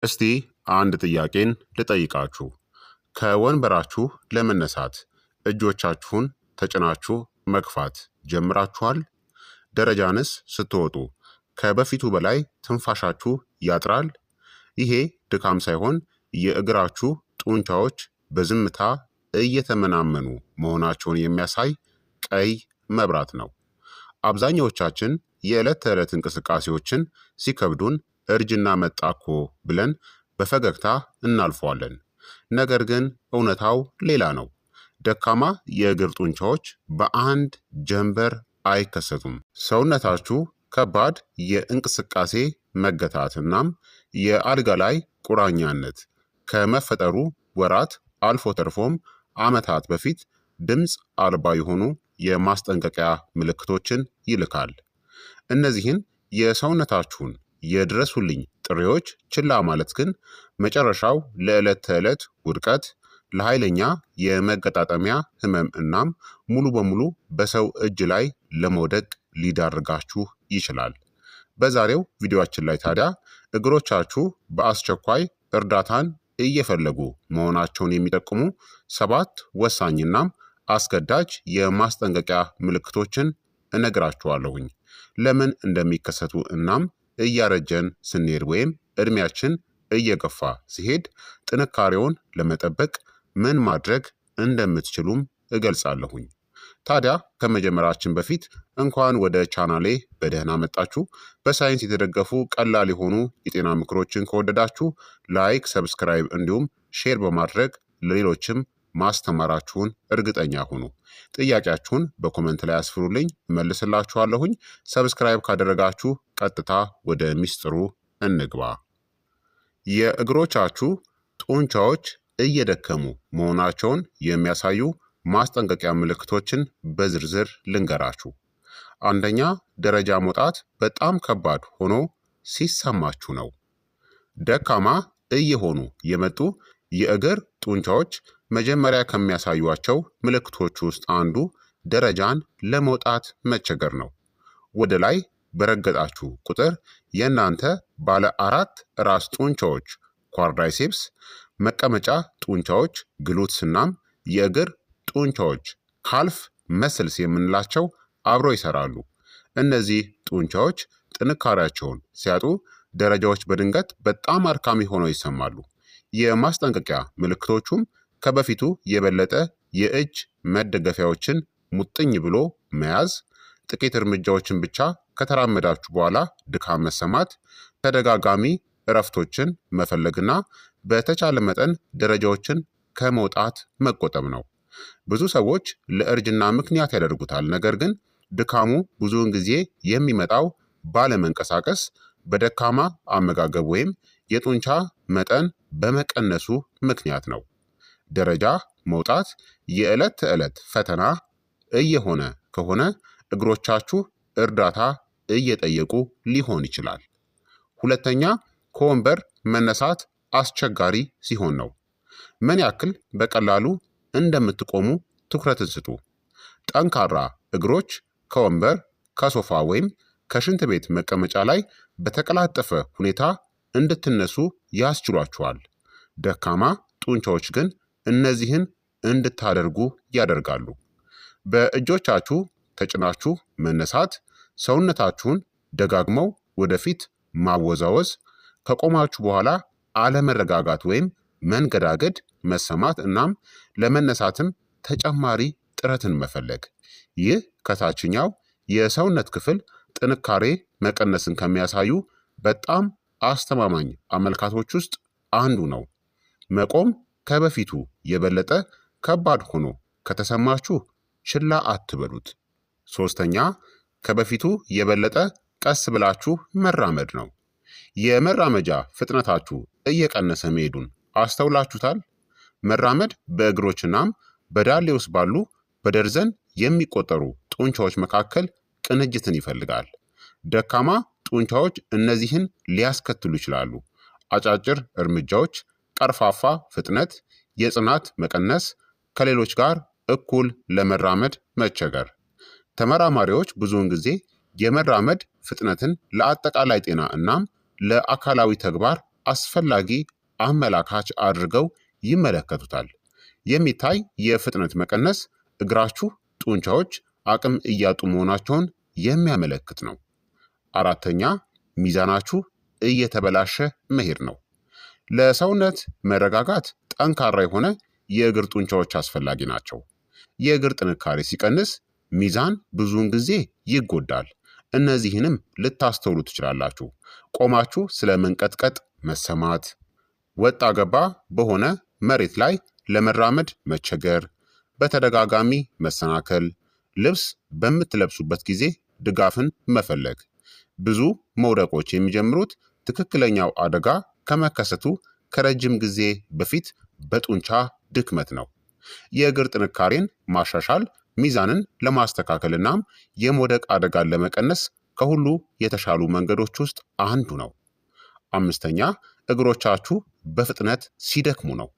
እስቲ አንድ ጥያቄን ልጠይቃችሁ። ከወንበራችሁ ለመነሳት እጆቻችሁን ተጭናችሁ መግፋት ጀምራችኋል? ደረጃንስ ስትወጡ ከበፊቱ በላይ ትንፋሻችሁ ያጥራል? ይሄ ድካም ሳይሆን የእግራችሁ ጡንቻዎች በዝምታ እየተመናመኑ መሆናቸውን የሚያሳይ ቀይ መብራት ነው። አብዛኛዎቻችን የዕለት ተዕለት እንቅስቃሴዎችን ሲከብዱን እርጅና መጣ እኮ ብለን በፈገግታ እናልፈዋለን። ነገር ግን እውነታው ሌላ ነው። ደካማ የእግር ጡንቻዎች በአንድ ጀንበር አይከሰቱም። ሰውነታችሁ ከባድ የእንቅስቃሴ መገታት እናም የአልጋ ላይ ቁራኛነት ከመፈጠሩ ወራት አልፎ ተርፎም ዓመታት በፊት ድምፅ አልባ የሆኑ የማስጠንቀቂያ ምልክቶችን ይልካል። እነዚህን የሰውነታችሁን የድረሱልኝ ጥሪዎች ችላ ማለት ግን መጨረሻው ለዕለት ተዕለት ውድቀት፣ ለኃይለኛ የመገጣጠሚያ ህመም እናም ሙሉ በሙሉ በሰው እጅ ላይ ለመውደቅ ሊዳርጋችሁ ይችላል። በዛሬው ቪዲዮአችን ላይ ታዲያ እግሮቻችሁ በአስቸኳይ እርዳታን እየፈለጉ መሆናቸውን የሚጠቁሙ 7 ወሳኝናም አስገዳጅ የማስጠንቀቂያ ምልክቶችን እነግራችኋለሁኝ። ለምን እንደሚከሰቱ እናም እያረጀን ስንሄድ ወይም እድሜያችን እየገፋ ሲሄድ ጥንካሬውን ለመጠበቅ ምን ማድረግ እንደምትችሉም እገልጻለሁኝ። ታዲያ ከመጀመራችን በፊት እንኳን ወደ ቻናሌ በደህና መጣችሁ። በሳይንስ የተደገፉ ቀላል የሆኑ የጤና ምክሮችን ከወደዳችሁ ላይክ፣ ሰብስክራይብ እንዲሁም ሼር በማድረግ ለሌሎችም ማስተማራችሁን እርግጠኛ ሁኑ። ጥያቄያችሁን በኮመንት ላይ አስፍሩልኝ፣ እመልስላችኋለሁኝ። ሰብስክራይብ ካደረጋችሁ ቀጥታ ወደ ሚስጥሩ እንግባ። የእግሮቻችሁ ጡንቻዎች እየደከሙ መሆናቸውን የሚያሳዩ ማስጠንቀቂያ ምልክቶችን በዝርዝር ልንገራችሁ። አንደኛ፣ ደረጃ መውጣት በጣም ከባድ ሆኖ ሲሰማችሁ ነው። ደካማ እየሆኑ የመጡ የእግር ጡንቻዎች መጀመሪያ ከሚያሳዩቸው ምልክቶች ውስጥ አንዱ ደረጃን ለመውጣት መቸገር ነው። ወደ ላይ በረገጣችሁ ቁጥር የእናንተ ባለ 4 ራስ ጡንቻዎች ኳድራይሴፕስ፣ መቀመጫ ጡንቻዎች ግሉትስ እናም የእግር ጡንቻዎች ካልፍ መስልስ የምንላቸው አብረው ይሰራሉ። እነዚህ ጡንቻዎች ጥንካሬያቸውን ሲያጡ ደረጃዎች በድንገት በጣም አድካሚ ሆነው ይሰማሉ። የማስጠንቀቂያ ምልክቶቹም ከበፊቱ የበለጠ የእጅ መደገፊያዎችን ሙጥኝ ብሎ መያዝ፣ ጥቂት እርምጃዎችን ብቻ ከተራመዳችሁ በኋላ ድካም መሰማት፣ ተደጋጋሚ እረፍቶችን መፈለግና በተቻለ መጠን ደረጃዎችን ከመውጣት መቆጠብ ነው። ብዙ ሰዎች ለእርጅና ምክንያት ያደርጉታል። ነገር ግን ድካሙ ብዙውን ጊዜ የሚመጣው ባለመንቀሳቀስ፣ በደካማ አመጋገብ ወይም የጡንቻ መጠን በመቀነሱ ምክንያት ነው። ደረጃ መውጣት የዕለት ተዕለት ፈተና እየሆነ ከሆነ እግሮቻችሁ እርዳታ እየጠየቁ ሊሆን ይችላል። ሁለተኛ፣ ከወንበር መነሳት አስቸጋሪ ሲሆን ነው። ምን ያክል በቀላሉ እንደምትቆሙ ትኩረትን ስጡ። ጠንካራ እግሮች ከወንበር፣ ከሶፋ ወይም ከሽንት ቤት መቀመጫ ላይ በተቀላጠፈ ሁኔታ እንድትነሱ ያስችሏችኋል። ደካማ ጡንቻዎች ግን እነዚህን እንድታደርጉ ያደርጋሉ። በእጆቻችሁ ተጭናችሁ መነሳት፣ ሰውነታችሁን ደጋግመው ወደፊት ማወዛወዝ፣ ከቆማችሁ በኋላ አለመረጋጋት ወይም መንገዳገድ መሰማት እናም ለመነሳትም ተጨማሪ ጥረትን መፈለግ። ይህ ከታችኛው የሰውነት ክፍል ጥንካሬ መቀነስን ከሚያሳዩ በጣም አስተማማኝ አመልካቶች ውስጥ አንዱ ነው። መቆም ከበፊቱ የበለጠ ከባድ ሆኖ ከተሰማችሁ ችላ አትበሉት። ሶስተኛ፣ ከበፊቱ የበለጠ ቀስ ብላችሁ መራመድ ነው። የመራመጃ ፍጥነታችሁ እየቀነሰ መሄዱን አስተውላችሁታል? መራመድ በእግሮችናም በዳሌ ውስጥ ባሉ በደርዘን የሚቆጠሩ ጡንቻዎች መካከል ቅንጅትን ይፈልጋል። ደካማ ጡንቻዎች እነዚህን ሊያስከትሉ ይችላሉ። አጫጭር እርምጃዎች፣ ቀርፋፋ ፍጥነት፣ የጽናት መቀነስ፣ ከሌሎች ጋር እኩል ለመራመድ መቸገር። ተመራማሪዎች ብዙውን ጊዜ የመራመድ ፍጥነትን ለአጠቃላይ ጤና እናም ለአካላዊ ተግባር አስፈላጊ አመላካች አድርገው ይመለከቱታል። የሚታይ የፍጥነት መቀነስ እግራችሁ ጡንቻዎች አቅም እያጡ መሆናቸውን የሚያመለክት ነው። አራተኛ ሚዛናችሁ እየተበላሸ መሄድ ነው። ለሰውነት መረጋጋት ጠንካራ የሆነ የእግር ጡንቻዎች አስፈላጊ ናቸው። የእግር ጥንካሬ ሲቀንስ ሚዛን ብዙውን ጊዜ ይጎዳል። እነዚህንም ልታስተውሉ ትችላላችሁ። ቆማችሁ ስለ መንቀጥቀጥ መሰማት፣ ወጣ ገባ በሆነ መሬት ላይ ለመራመድ መቸገር፣ በተደጋጋሚ መሰናከል፣ ልብስ በምትለብሱበት ጊዜ ድጋፍን መፈለግ። ብዙ መውደቆች የሚጀምሩት ትክክለኛው አደጋ ከመከሰቱ ከረጅም ጊዜ በፊት በጡንቻ ድክመት ነው። የእግር ጥንካሬን ማሻሻል ሚዛንን ለማስተካከል እናም የመውደቅ አደጋን ለመቀነስ ከሁሉ የተሻሉ መንገዶች ውስጥ አንዱ ነው። አምስተኛ እግሮቻችሁ በፍጥነት ሲደክሙ ነው።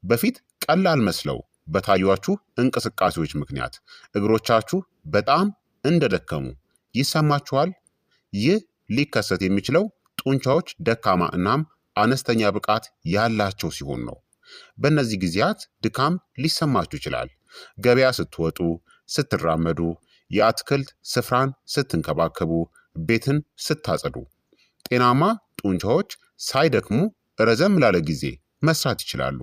በፊት ቀላል መስለው በታዩአችሁ እንቅስቃሴዎች ምክንያት እግሮቻችሁ በጣም እንደደከሙ ይሰማችኋል። ይህ ሊከሰት የሚችለው ጡንቻዎች ደካማ እናም አነስተኛ ብቃት ያላቸው ሲሆን ነው። በእነዚህ ጊዜያት ድካም ሊሰማችሁ ይችላል። ገበያ ስትወጡ፣ ስትራመዱ፣ የአትክልት ስፍራን ስትንከባከቡ፣ ቤትን ስታጸዱ። ጤናማ ጡንቻዎች ሳይደክሙ ረዘም ላለ ጊዜ መስራት ይችላሉ።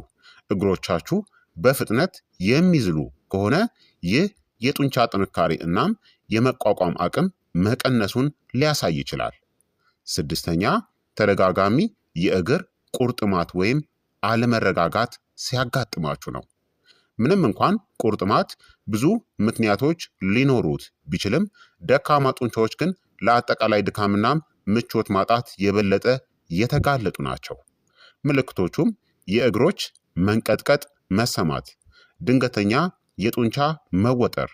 እግሮቻችሁ በፍጥነት የሚዝሉ ከሆነ ይህ የጡንቻ ጥንካሬ እናም የመቋቋም አቅም መቀነሱን ሊያሳይ ይችላል። ስድስተኛ ተደጋጋሚ የእግር ቁርጥማት ወይም አለመረጋጋት ሲያጋጥማችሁ ነው። ምንም እንኳን ቁርጥማት ብዙ ምክንያቶች ሊኖሩት ቢችልም ደካማ ጡንቻዎች ግን ለአጠቃላይ ድካምናም ምቾት ማጣት የበለጠ የተጋለጡ ናቸው። ምልክቶቹም የእግሮች መንቀጥቀጥ መሰማት፣ ድንገተኛ የጡንቻ መወጠር፣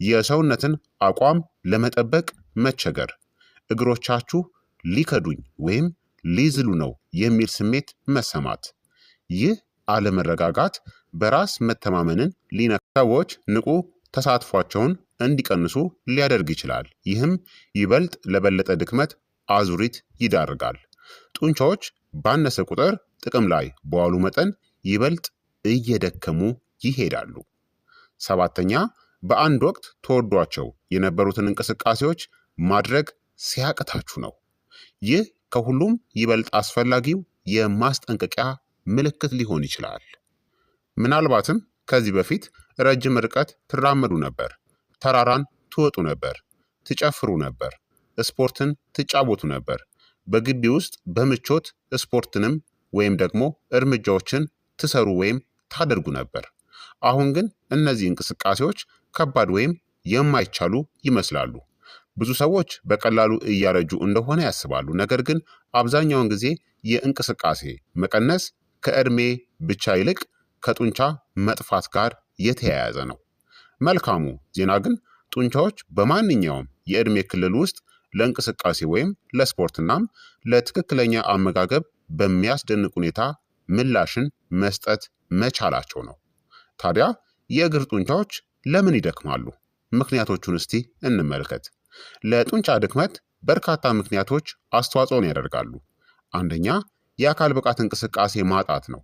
የሰውነትን አቋም ለመጠበቅ መቸገር፣ እግሮቻችሁ ሊከዱኝ ወይም ሊዝሉ ነው የሚል ስሜት መሰማት። ይህ አለመረጋጋት በራስ መተማመንን ሊነካ፣ ሰዎች ንቁ ተሳትፏቸውን እንዲቀንሱ ሊያደርግ ይችላል። ይህም ይበልጥ ለበለጠ ድክመት አዙሪት ይዳርጋል። ጡንቻዎች ባነሰ ቁጥር ጥቅም ላይ በዋሉ መጠን ይበልጥ እየደከሙ ይሄዳሉ። ሰባተኛ በአንድ ወቅት ተወዷቸው የነበሩትን እንቅስቃሴዎች ማድረግ ሲያቅታችሁ ነው። ይህ ከሁሉም ይበልጥ አስፈላጊው የማስጠንቀቂያ ምልክት ሊሆን ይችላል። ምናልባትም ከዚህ በፊት ረጅም ርቀት ትራመዱ ነበር፣ ተራራን ትወጡ ነበር፣ ትጨፍሩ ነበር፣ ስፖርትን ትጫወቱ ነበር፣ በግቢ ውስጥ በምቾት ስፖርትንም ወይም ደግሞ እርምጃዎችን ትሰሩ ወይም ታደርጉ ነበር። አሁን ግን እነዚህ እንቅስቃሴዎች ከባድ ወይም የማይቻሉ ይመስላሉ። ብዙ ሰዎች በቀላሉ እያረጁ እንደሆነ ያስባሉ። ነገር ግን አብዛኛውን ጊዜ የእንቅስቃሴ መቀነስ ከዕድሜ ብቻ ይልቅ ከጡንቻ መጥፋት ጋር የተያያዘ ነው። መልካሙ ዜና ግን ጡንቻዎች በማንኛውም የዕድሜ ክልል ውስጥ ለእንቅስቃሴ ወይም ለስፖርትናም ለትክክለኛ አመጋገብ በሚያስደንቅ ሁኔታ ምላሽን መስጠት መቻላቸው ነው። ታዲያ የእግር ጡንቻዎች ለምን ይደክማሉ? ምክንያቶቹን እስቲ እንመልከት። ለጡንቻ ድክመት በርካታ ምክንያቶች አስተዋጽኦን ያደርጋሉ። አንደኛ የአካል ብቃት እንቅስቃሴ ማጣት ነው።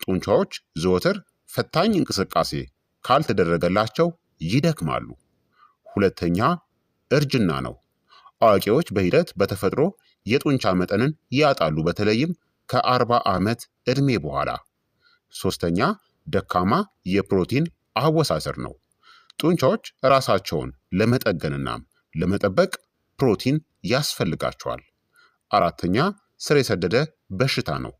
ጡንቻዎች ዘወትር ፈታኝ እንቅስቃሴ ካልተደረገላቸው ይደክማሉ። ሁለተኛ እርጅና ነው። አዋቂዎች በሂደት በተፈጥሮ የጡንቻ መጠንን ያጣሉ፣ በተለይም ከ40 ዓመት ዕድሜ በኋላ። ሶስተኛ ደካማ የፕሮቲን አወሳሰር ነው። ጡንቻዎች ራሳቸውን ለመጠገንናም ለመጠበቅ ፕሮቲን ያስፈልጋቸዋል። አራተኛ ስር የሰደደ በሽታ ነው።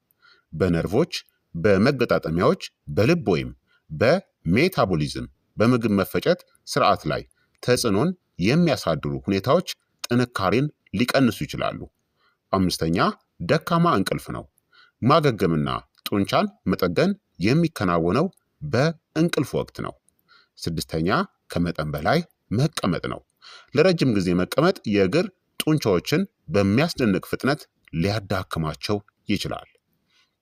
በነርቮች፣ በመገጣጠሚያዎች፣ በልብ ወይም በሜታቦሊዝም በምግብ መፈጨት ስርዓት ላይ ተጽዕኖን የሚያሳድሩ ሁኔታዎች ጥንካሬን ሊቀንሱ ይችላሉ። አምስተኛ ደካማ እንቅልፍ ነው። ማገገምና ጡንቻን መጠገን የሚከናወነው በእንቅልፍ ወቅት ነው። ስድስተኛ ከመጠን በላይ መቀመጥ ነው። ለረጅም ጊዜ መቀመጥ የእግር ጡንቻዎችን በሚያስደንቅ ፍጥነት ሊያዳክማቸው ይችላል።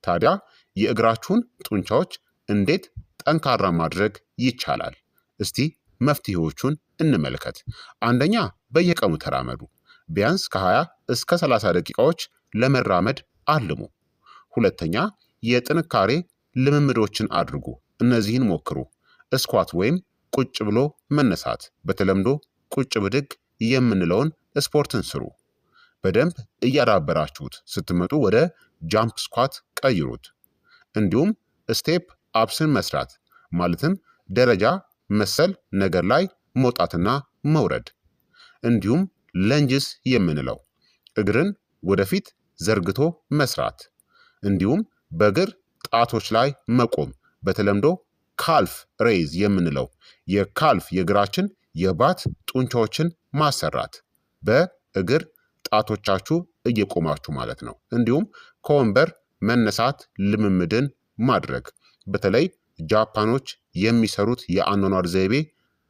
ታዲያ የእግራችሁን ጡንቻዎች እንዴት ጠንካራ ማድረግ ይቻላል? እስቲ መፍትሄዎቹን እንመልከት። አንደኛ በየቀኑ ተራመዱ። ቢያንስ ከ20 እስከ 30 ደቂቃዎች ለመራመድ አልሙ። ሁለተኛ የጥንካሬ ልምምዶችን አድርጉ። እነዚህን ሞክሩ። እስኳት ወይም ቁጭ ብሎ መነሳት፣ በተለምዶ ቁጭ ብድግ የምንለውን ስፖርትን ስሩ። በደንብ እያዳበራችሁት ስትመጡ ወደ ጃምፕ ስኳት ቀይሩት። እንዲሁም ስቴፕ አፕስን መስራት ማለትም ደረጃ መሰል ነገር ላይ መውጣትና መውረድ። እንዲሁም ለንጅስ የምንለው እግርን ወደፊት ዘርግቶ መስራት። እንዲሁም በእግር ጣቶች ላይ መቆም፣ በተለምዶ ካልፍ ሬይዝ የምንለው የካልፍ የእግራችን የባት ጡንቻዎችን ማሰራት በእግር ጣቶቻችሁ እየቆማችሁ ማለት ነው። እንዲሁም ከወንበር መነሳት ልምምድን ማድረግ። በተለይ ጃፓኖች የሚሰሩት የአኗኗር ዘይቤ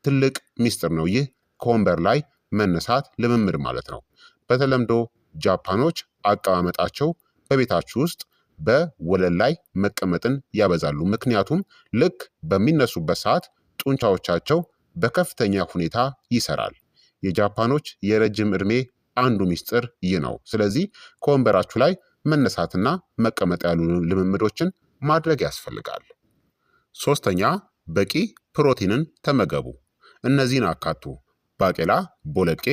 ትልቅ ሚስጥር ነው። ይህ ከወንበር ላይ መነሳት ልምምድ ማለት ነው። በተለምዶ ጃፓኖች አቀማመጣቸው በቤታችሁ ውስጥ በወለል ላይ መቀመጥን ያበዛሉ። ምክንያቱም ልክ በሚነሱበት ሰዓት ጡንቻዎቻቸው በከፍተኛ ሁኔታ ይሰራል። የጃፓኖች የረጅም ዕድሜ አንዱ ሚስጥር ይህ ነው። ስለዚህ ከወንበራችሁ ላይ መነሳትና መቀመጥ ያሉ ልምምዶችን ማድረግ ያስፈልጋል። ሶስተኛ በቂ ፕሮቲንን ተመገቡ። እነዚህን አካቱ። ባቄላ፣ ቦለቄ፣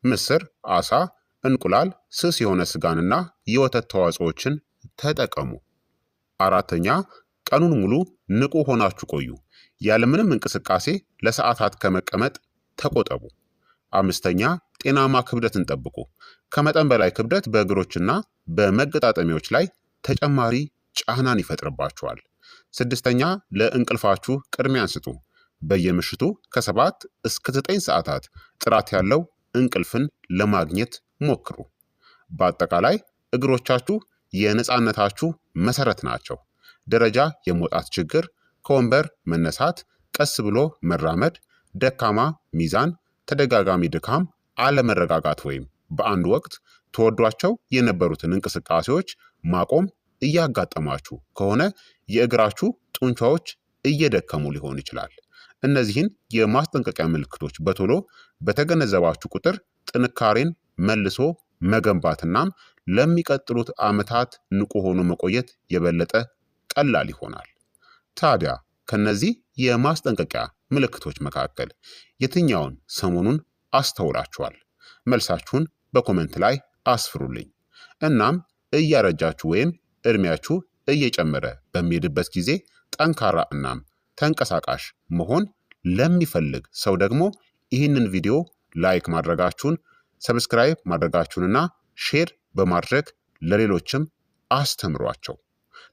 ምስር፣ አሳ፣ እንቁላል፣ ስስ የሆነ ስጋንና የወተት ተዋጽኦችን ተጠቀሙ። አራተኛ ቀኑን ሙሉ ንቁ ሆናችሁ ቆዩ። ያለምንም እንቅስቃሴ ለሰዓታት ከመቀመጥ ተቆጠቡ። አምስተኛ ጤናማ ክብደትን ጠብቁ። ከመጠን በላይ ክብደት በእግሮችና በመገጣጠሚያዎች ላይ ተጨማሪ ጫናን ይፈጥርባችኋል። ስድስተኛ ለእንቅልፋችሁ ቅድሚያን ስጡ። በየምሽቱ ከ7 እስከ 9 ሰዓታት ጥራት ያለው እንቅልፍን ለማግኘት ሞክሩ። በአጠቃላይ እግሮቻችሁ የነፃነታችሁ መሰረት ናቸው። ደረጃ የመውጣት ችግር፣ ከወንበር መነሳት፣ ቀስ ብሎ መራመድ፣ ደካማ ሚዛን፣ ተደጋጋሚ ድካም፣ አለመረጋጋት ወይም በአንድ ወቅት ተወዷቸው የነበሩትን እንቅስቃሴዎች ማቆም እያጋጠማችሁ ከሆነ የእግራችሁ ጡንቻዎች እየደከሙ ሊሆን ይችላል። እነዚህን የማስጠንቀቂያ ምልክቶች በቶሎ በተገነዘባችሁ ቁጥር ጥንካሬን መልሶ መገንባትናም ለሚቀጥሉት ዓመታት ንቁ ሆኖ መቆየት የበለጠ ቀላል ይሆናል። ታዲያ ከነዚህ የማስጠንቀቂያ ምልክቶች መካከል የትኛውን ሰሞኑን አስተውላችኋል? መልሳችሁን በኮመንት ላይ አስፍሩልኝ። እናም እያረጃችሁ ወይም እድሜያችሁ እየጨመረ በሚሄድበት ጊዜ ጠንካራ እናም ተንቀሳቃሽ መሆን ለሚፈልግ ሰው ደግሞ ይህንን ቪዲዮ ላይክ ማድረጋችሁን፣ ሰብስክራይብ ማድረጋችሁንና ሼር በማድረግ ለሌሎችም አስተምሯቸው።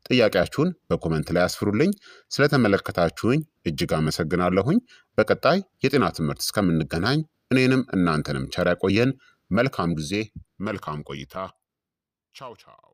ጥያቄያችሁን በኮመንት ላይ አስፍሩልኝ። ስለተመለከታችሁኝ እጅግ አመሰግናለሁኝ። በቀጣይ የጤና ትምህርት እስከምንገናኝ እኔንም እናንተንም ቸር ያቆየን። መልካም ጊዜ፣ መልካም ቆይታ። ቻው ቻው።